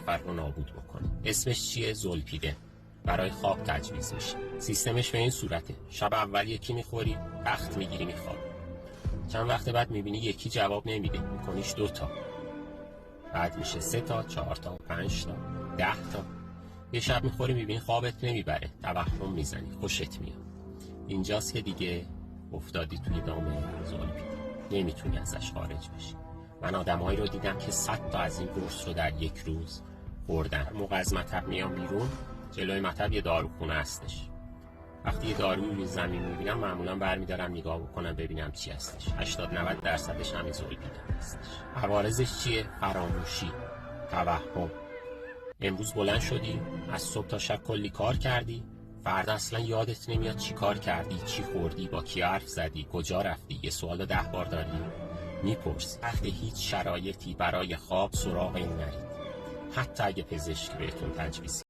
نفر رو نابود بکنه. اسمش چیه؟ زولپیده. برای خواب تجویز میشه. سیستمش به این صورته: شب اول یکی میخوری، تخت میگیری میخوابی. چند وقت بعد میبینی یکی جواب نمیده، میکنیش 2 تا، بعد میشه 3 تا، 4 تا، 5 تا، 10 تا. یه شب میخوری میبینی خوابت نمیبره، توهم میزنی، خوشت میاد. اینجاست که دیگه افتادی توی دام زولپیده، نمیتونی ازش خارج بشی. من آدمایی رو دیدم که 100 تا از این قرص رو در یک روز خوردن. موقع از مطب میام بیرون، جلوی مطب یه داروخونه هستش. وقتی یه دارو روی زمین میبینم معمولا برمیدارم نگاه بکنم ببینم چی هستش. 80-90% همین زولپیده هستش. عوارضش چیه؟ فراموشی، توهم. امروز بلند شدی، از صبح تا شب کلی کار کردی، فردا اصلا یادت نمیاد چی کار کردی، چی خوردی، با کی حرف زدی، کجا رفتی. یه سوال 10 بار داری میپرسی. تحت هیچ شرایطی برای خواب سراغ این نرید، حتی اگه پزشک بهتون تجویز